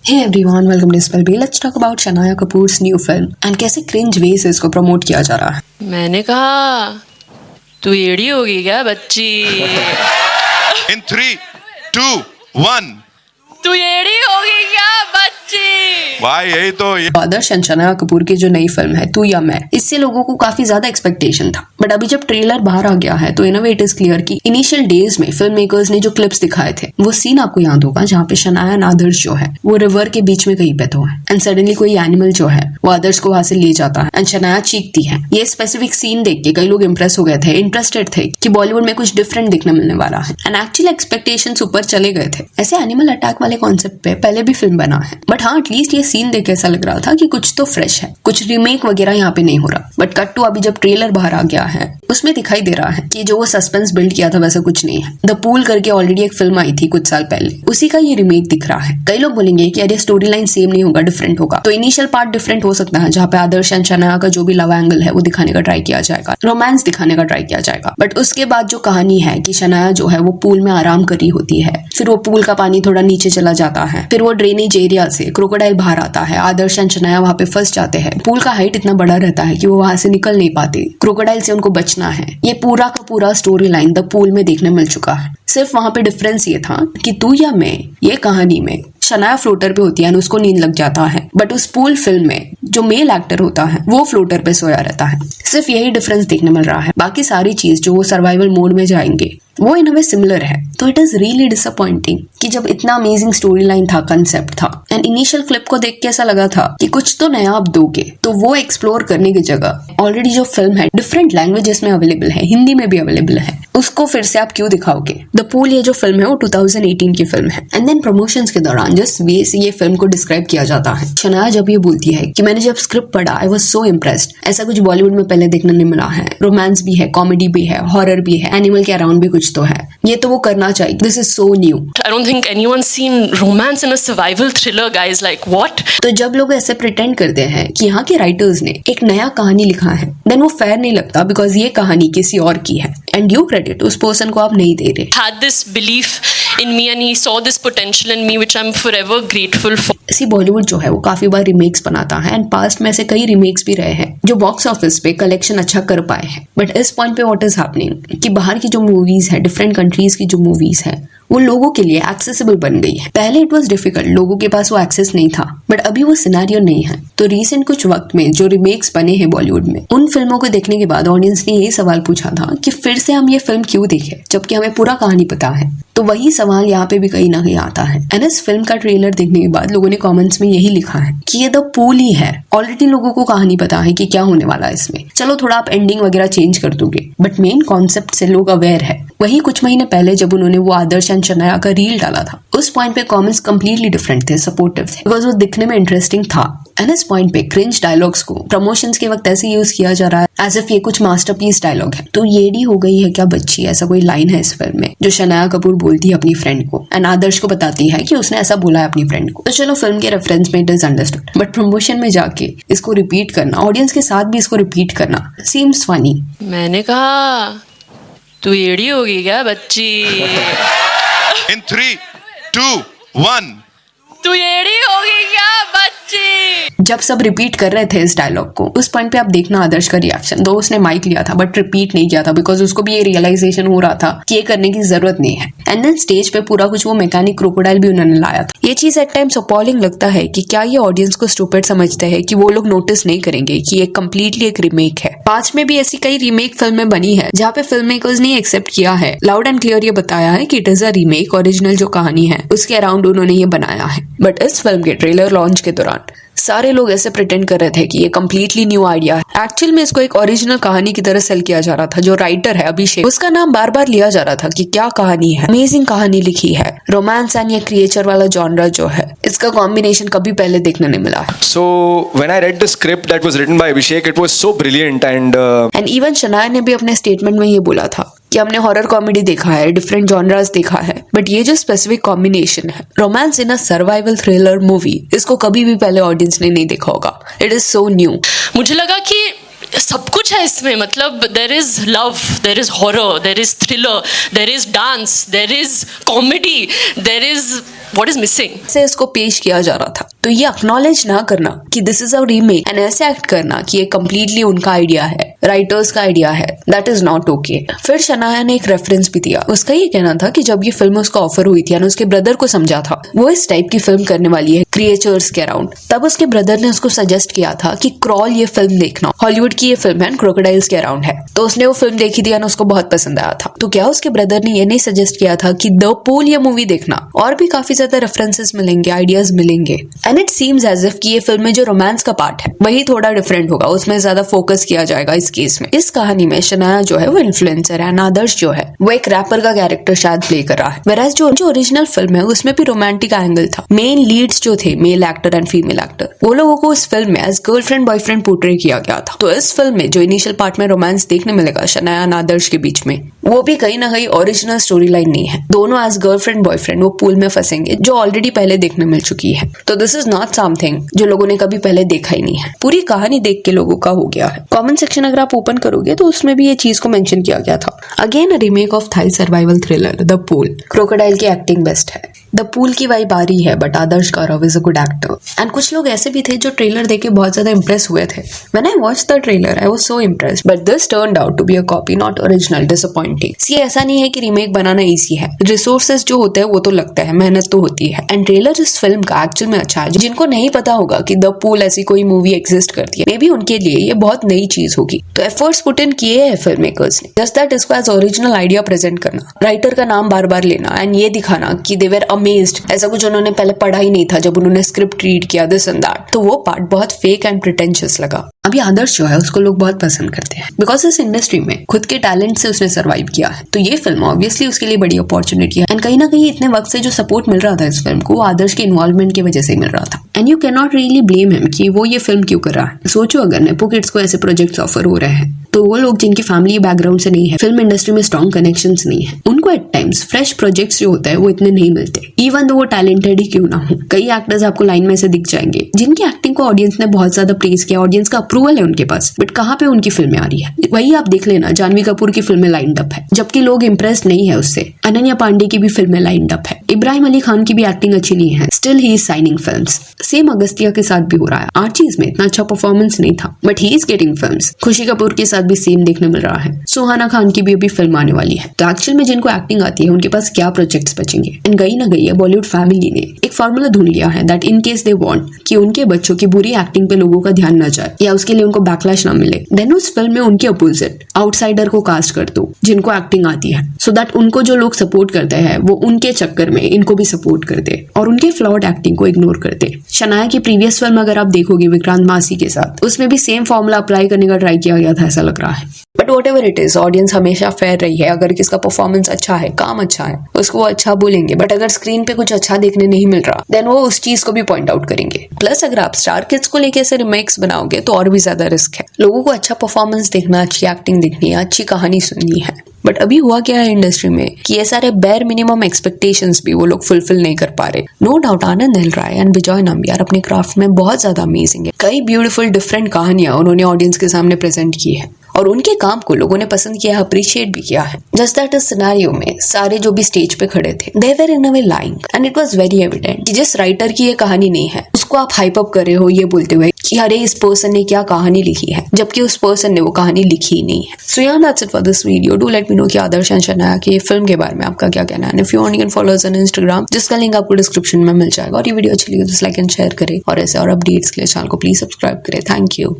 Hey everyone, welcome to Spell B. Let's talk about Shania Kapoor's new film and कैसे cringe way से इसको promote किया जा रहा है। मैंने कहा तू एड़ी होगी क्या बच्ची? In 3, 2, 1. तू एड़ी होगी क्या बच्ची? भाई यही तो आदर्श एंड शनाया कपूर की जो नई फिल्म है तू या मैं, इससे लोगों को काफी ज्यादा एक्सपेक्टेशन था, बट अभी जब ट्रेलर बाहर आ गया है तो इन a way it is clear कि इनिशियल डेज में फिल्म मेकर्स ने जो क्लिप्स दिखाए थे वो सीन आपको याद होगा जहाँ पे शनाया एंड आदर्श जो है वो रिवर के बीच में कहीं पे तो है एंड सडनली कोई एनिमल जो है वो आदर्श को वहां से ले जाता है एंड शनाया चीखती है। ये स्पेसिफिक सीन देख के कई लोग इंप्रेस हो गए थे, इंटरेस्टेड थे कि बॉलीवुड में कुछ डिफरेंट दिखने मिलने वाला है एंड एक्चुअली एक्सपेक्टेशंस ऊपर चले गए थे। ऐसे एनिमल अटैक वाले कॉन्सेप्ट पे पहले भी फिल्म बना है, बट हाँ एटलीस्ट ये सीन देख के ऐसा लग रहा था कि कुछ तो फ्रेश है, कुछ रीमेक वगैरह यहाँ पे नहीं हो रहा। बट कट टू अभी जब ट्रेलर बाहर आ गया है उसमें दिखाई दे रहा है कि जो वो सस्पेंस बिल्ड किया था वैसा कुछ नहीं है। द पूल करके ऑलरेडी एक फिल्म आई थी कुछ साल पहले, उसी का ये रीमेक दिख रहा है। कई लोग बोलेंगे कि अरे स्टोरी लाइन सेम नहीं होगा, डिफरेंट होगा, तो इनिशियल पार्ट डिफरेंट हो सकता है जहाँ पे आदर्श एंड शनाया का जो भी लव एंगल है वो दिखाने का ट्राई किया जाएगा, रोमांस दिखाने का ट्राई किया जाएगा। बट उसके बाद जो कहानी है कि शनाया जो है वो पूल में आराम कर रही होती है, फिर वो पूल का पानी थोड़ा नीचे चला जाता है, फिर वो ड्रेनेज एरिया से क्रोकोडाइल बाहर आता है, आदर्श एंड शनाया वहां पे फंस जाते हैं। पूल का हाइट इतना बड़ा रहता है कि वो वहां से निकल नहीं पाते, क्रोकोडाइल से उनको बचना है। ये पूरा का पूरा स्टोरी लाइन द पूल में देखने मिल चुका है। सिर्फ वहां पे डिफरेंस ये था कि तू या मैं ये कहानी में शनाया फ्लोटर पे होती है और उसको नींद लग जाता है, बट उस पूल फिल्म में जो मेल एक्टर होता है वो फ्लोटर पे सोया रहता है। सिर्फ यही डिफरेंस देखने मिल रहा है, बाकी सारी चीज जो वो सर्वाइवल मोड में जाएंगे वो इन अ वे सिमिलर है। तो इट इज रियली डिसअपॉइंटिंग कि जब इतना अमेजिंग स्टोरी लाइन था, कंसेप्ट था एंड इनिशियल क्लिप को देख के ऐसा लगा था कि कुछ तो नया आप दोगे, तो वो एक्सप्लोर करने की जगह ऑलरेडी जो फिल्म है डिफरेंट लैंग्वेजेस में अवेलेबल है, हिंदी में भी अवेलेबल है, उसको फिर से आप क्यों दिखाओगे? द पूल ये जो फिल्म है वो 2018 की फिल्म है एंड देन प्रमोशंस के दौरान जिस वे से ये फिल्म को डिस्क्राइब किया जाता है, शनाया जब ये बोलती है कि मैंने जब स्क्रिप्ट पढ़ा आई वाज सो इम्प्रेस्ड, ऐसा कुछ बॉलीवुड में पहले देखने नहीं मिला है, रोमांस भी है, कॉमेडी भी है, हॉरर भी है, एनिमल के अराउंड भी कुछ तो है, ये तो वो करना चाहिए, this is so new. I don't think anyone's seen romance in a survival thriller, guys. Like what? तो जब लोग ऐसे प्रिटेंड करते हैं कि यहाँ के राइटर्स ने एक नया कहानी लिखा है, देन वो फेयर नहीं लगता बिकॉज ये कहानी किसी और की है एंड ड्यू क्रेडिट उस पर्सन को आप नहीं दे रहे। Had this belief in me and he saw this potential in me, which I'm forever grateful for. इसी बॉलीवुड जो है वो काफी बार रिमेक्स बनाता है एंड पास्ट में ऐसे कई रिमेक्स भी रहे हैं जो बॉक्स ऑफिस पे कलेक्शन अच्छा कर पाए हैं। बट इस पॉइंट पे व्हाट इज हैपनिंग कि बाहर की जो मूवीज है, डिफरेंट कंट्रीज की जो मूवीज है वो लोगों के लिए एक्सेसिबल बन गई है। पहले इट वाज डिफिकल्ट, लोगों के पास वो एक्सेस नहीं था, बट अभी वो सिनेरियो नहीं है। तो रिसेंट कुछ वक्त में जो रिमेक्स बने हैं बॉलीवुड में, उन फिल्मों को देखने के बाद ऑडियंस ने यही सवाल पूछा था कि फिर से हम ये फिल्म क्यों देखें जबकि हमें पूरा कहानी पता है। तो वही सवाल यहाँ पे भी कहीं ना कहीं आता है एंड इस फिल्म का ट्रेलर देखने के बाद लोगों ने कमेंट्स में यही लिखा है कि ये द पूल ही है। ऑलरेडी लोगों को कहानी पता है कि क्या होने वाला है इसमें, चलो थोड़ा आप एंडिंग वगैरह चेंज कर दोगे, बट मेन कॉन्सेप्ट से लोग अवेयर है। वही कुछ महीने पहले जब उन्होंने वो आदर्श एंड शनाया का रील डाला था, उस पॉइंट पे कमेंट्स कंप्लीटली डिफरेंट थे, सपोर्टिव थे, बिकॉज वो दिखने में इंटरेस्टिंग था। एंड इस पॉइंट पे क्रिंज डायलॉग्स को प्रमोशंस के वक्त ऐसे यूज किया जा रहा है एज इफ ये कुछ मास्टरपीस डायलॉग है। तो येड़ी हो गई है क्या बच्ची, ऐसा कोई लाइन है इस फिल्म में जो शनाया कपूर बोलती है अपनी फ्रेंड को एंड आदर्श को बताती है कि उसने ऐसा बोला है अपनी फ्रेंड को। तो चलो फिल्म के रेफरेंस में it is understood, but promotion में जाके इसको रिपीट करना, ऑडियंस के साथ भी इसको रिपीट करना सीम्स फनी। मैंने कहा तू एड़ी होगी क्या बच्ची? In 3, 2, 1. तू एड़ी होगी क्या बच्ची? जब सब रिपीट कर रहे थे इस डायलॉग को, उस पॉइंट पे आप देखना आदर्श का रिएक्शन, दो उसने माइक लिया था बट रिपीट नहीं किया था बिकॉज उसको भी ये रियलाइजेशन हो रहा था कि ये करने की जरूरत नहीं है। एंड देन स्टेज पे पूरा कुछ वो मैकेनिक क्रोकोडाइल भी उन्होंने लाया था। ये चीज एट टाइम्स अपॉलिंग लगता है कि क्या ये ऑडियंस को स्टूपिड समझते हैं कि वो लोग नोटिस नहीं करेंगे कि ये कम्प्लीटली एक रीमेक है। पास्ट में भी ऐसी कई रीमेक फिल्में बनी है जहाँ पे फिल्म मेकर्स ने एक्सेप्ट किया है, लाउड एंड क्लियर ये बताया है कि it is a remake, original जो कहानी है उसके अराउंड उन्होंने ये बनाया है। बट इस फिल्म के ट्रेलर लॉन्च के दौरान सारे लोग ऐसे प्रिटेंड कर रहे थे कि ये कम्प्लीटली न्यू आइडिया है। एक्चुअल में इसको एक ओरिजिनल कहानी की तरह सेल किया जा रहा था। जो राइटर है अभिषेक, उसका नाम बार बार लिया जा रहा था कि क्या कहानी है, अमेजिंग कहानी लिखी है, रोमांस एंड ये क्रिएचर वाला जॉनरा जो है इसका कॉम्बिनेशन कभी पहले देखने नहीं मिला है। So when I read the script that was written by Abhishek, it was so brilliant and even Shanaya ने भी अपने स्टेटमेंट में ये बोला था कि हमने हॉरर कॉमेडी देखा है, डिफरेंट जॉनरास देखा है, बट ये जो स्पेसिफिक कॉम्बिनेशन है romance in a survival thriller movie, इसको कभी भी पहले ऑडियंस ने नहीं देखा होगा। It is so new. मुझे लगा कि सब कुछ है इसमें, मतलब there is love, there is horror, there is thriller, there is dance, there is comedy, there is What is missing? से इसको पेश किया जा रहा था, तो ये एक्नॉलेज ना करना कि this is a remake and ऐसे एक्ट करना कि ये कम्प्लीटली उनका आइडिया है, राइटर्स का आइडिया है, दैट इज नॉट ओके। फिर शनाया ने एक रेफरेंस भी दिया। उसका ये कहना था कि जब ये फिल्म उसको ऑफर हुई थी, उसके ब्रदर को समझा था वो इस टाइप की फिल्म करने वाली है क्रिएचर्स के अराउंड, तब उसके ब्रदर ने उसको सजेस्ट किया था कि क्रॉल ये फिल्म देखना, हॉलीवुड की ये फिल्म है, क्रोकोडाइल्स के अराउंड है। तो उसने वो फिल्म देखी थी और उसको बहुत पसंद आया था। तो क्या उसके ब्रदर ने ये नहीं सजेस्ट किया था कि द पूल ये मूवी देखना, और भी काफी ज्यादा रेफरेंसेस मिलेंगे, आइडियाज मिलेंगे। And it seems as if कि ये फिल्म में जो रोमांस का पार्ट है वही थोड़ा डिफरेंट होगा, उसमें ज्यादा फोकस किया जाएगा इस केस में। इस कहानी में शनाया जो है वो इन्फ्लुएंसर है, आदर्श जो है वो एक रैपर का कैरेक्टर शायद प्ले कर रहा है। वेराज जो ओरिजिनल फिल्म है उसमें भी रोमांटिक एंगल था। मेन लीड्स जो थे, male actor and female actor, वो लोगों को इस फिल्म में एज गर्लफ्रेंड बॉयफ्रेंड पोर्ट्रे किया गया था। तो इस फिल्म में जो इनिशियल पार्ट में रोमांस देखने मिलेगा शनाया और आदर्श के बीच में, वो भी कहीं ना कहीं ओरिजिनल स्टोरी लाइन नहीं है। दोनों एज गर्लफ्रेंड बॉयफ्रेंड वो पूल में फंसेंगे, जो ऑलरेडी पहले देखने मिल चुकी है। तो दिस इज नॉट समथिंग जो लोगों ने कभी पहले देखा ही नहीं है। पूरी कहानी देख के लोगों का हो गया है। कमेंट सेक्शन अगर आप ओपन करोगे तो उसमें भी ये चीज को मेंशन किया गया था। Again remake of thigh survival thriller the pool. Crocodile की एक्टिंग बेस्ट है, द पूल की वाइब आ रही है, but Adarsh Gaurav is a good actor. And कुछ लोग ऐसे भी थे जो ट्रेलर देख के बहुत ज्यादा इंप्रेस हुए थे। When I watch the trailer I was so impressed, but this turned out to be a copy, not original, disappointing. See ऐसा नहीं है कि रीमेक बनाना इजी है, रिसोर्सेज जो होते हैं वो तो लगता है, मेहनत तो होती है। एंड ट्रेलर इस फिल्म का एक्चुअल में अच्छा है। जिनको नहीं पता होगा कि द पूल ऐसी कोई मूवी एग्जिस्ट करती है, मे बी उनके लिए ये बहुत नई चीज होगी। तो एफर्ट्स पुट इन किए हैं फिल्म मेकर्स ने, जस्ट दैट इसको एज ओरिजिनल आइडिया प्रेजेंट करना, राइटर का नाम बार बार लेना एंड ये दिखाना कि दे वर अमेज्ड, ऐसा कुछ उन्होंने पहले पढ़ा ही नहीं था जब उन्होंने स्क्रिप्ट रीड किया, दिस एंड दैट। तो वो पार्ट बहुत फेक एंड प्रिटेंशियस लगा। अभी आदर्श जो है उसको लोग बहुत पसंद करते हैं बिकॉज इस इंडस्ट्री में खुद के टैलेंट से उसने सर्वाइव किया है। तो ये फिल्म ऑब्वियसली उसके लिए बड़ी अपॉर्चुनिटी है। एंड कहीं ना कहीं इतने वक्त से जो सपोर्ट मिल रहा था इस फिल्म को, वो आदर्श के इन्वॉल्वमेंट की वजह से मिल रहा था। And you can not really blame him कि वो ये फिल्म क्यों कर रहा है। सोचो अगर नेपो किड्स को ऐसे प्रोजेक्ट्स ऑफर हो रहे हैं, तो वो लोग जिनकी फैमिली बैकग्राउंड से नहीं है, फिल्म इंडस्ट्री में स्ट्रॉन्ग कनेक्शंस नहीं है, उनको एट टाइम्स फ्रेश प्रोजेक्ट्स जो होते हैं वो इतने नहीं मिलते, इवन दो वो टैलेंटेड ही क्यों ना हो। कई एक्टर्स आपको लाइन में से दिख जाएंगे जिनकी एक्टिंग को ऑडियंस ने बहुत ज्यादा प्रेज किया, ऑडियंस का अप्रूवल है उनके पास, बट कहाँ पे उनकी फिल्में आ रही है। वही आप देख लेना, जानवी कपूर की फिल्में लाइंड अप है जबकि लोग इंप्रेस नहीं है उससे। अनन्या पांडे की भी फिल्में लाइंड अप है। इब्राहिम अली खान की भी एक्टिंग अच्छी नहीं है, still he is signing films. Same Agastya के साथ भी हो रहा है। आर्चीज में इतना अच्छा परफॉर्मेंस नहीं था, but he is getting films. खुशी कपूर के साथ भी सेम देखने मिल रहा है। सुहाना खान की भी अभी फिल्म आने वाली है। तो एक्चुअल में जिनको एक्टिंग आती है उनके पास क्या प्रोजेक्ट्स बचेंगे। एंड कहीं ना कहीं बॉलीवुड फैमिली ने एक फॉर्मूला ढूंढ लिया है that in case they want कि उनके बच्चों की बुरी एक्टिंग पे लोगों का ध्यान न जाए या उसके लिए उनको बैकलैश ना मिले, देन उस फिल्म में उनके अपोजिट आउटसाइडर को कास्ट कर दो जिनको एक्टिंग आती है, सो दैट उनको जो लोग सपोर्ट करते हैं वो उनके चक्कर में इनको भी सपोर्ट करते और उनके फ्लॉड एक्टिंग को इग्नोर करते। शनाया की प्रीवियस फिल्म अगर आप देखोगे विक्रांत मासी के साथ, उसमें भी सेम फॉर्मूला अप्लाई करने का ट्राई किया गया था, ऐसा लग रहा है। But what ever it is, audience हमेशा फेयर रही है। अगर किसका परफॉर्मेंस अच्छा है, काम अच्छा है, उसको वो अच्छा बोलेंगे। बट अगर स्क्रीन पे कुछ अच्छा देखने नहीं मिल रहा, देन वो उस चीज को भी पॉइंट आउट करेंगे। प्लस अगर आप स्टार किड्स को लेके ऐसे रिमेक्स बनाओगे तो और भी ज्यादा रिस्क है। लोगों को अच्छा परफॉर्मेंस देखना, अच्छी एक्टिंग देखनी है, अच्छी कहानी सुननी है। बट अभी हुआ क्या है इंडस्ट्री में कि ये सारे बेयर मिनिमम एक्सपेक्टेशंस भी वो लोग फुलफिल नहीं कर पा रहे। No doubt Anand L Rai and Vijay Nambiar अपने क्राफ्ट में बहुत ज्यादा अमेजिंग है। कई ब्यूटीफुल डिफरेंट कहानियां उन्होंने ऑडियंस के सामने प्रेजेंट की है और उनके काम को लोगों ने पसंद किया, अप्रिशिएट भी किया है। जस्ट दैट इस सिनेरियो में सारे जो भी स्टेज पे खड़े थे, they were in a way lying and it was very evident कि जिस राइटर की ये कहानी नहीं है उसको आप हाइप अप कर रहे हो ये बोलते हुए कि अरे इस पर्सन ने क्या कहानी लिखी है, जबकि उस पर्सन ने वो कहानी लिखी ही नहीं है। सो यार that's it for this video. Do let me know कि आदर्श एंड शनाया की फिल्म के बारे में आपका क्या कहना है। If you want you can follow us on Instagram, जिसका लिंक आपको डिस्क्रिप्शन में मिल जाएगा। और ये वीडियो अच्छी लगी तो लाइक एंड शेयर करें और ऐसे और अपडेट्स के लिए चैनल को प्लीज सब्सक्राइब करें। Thank you.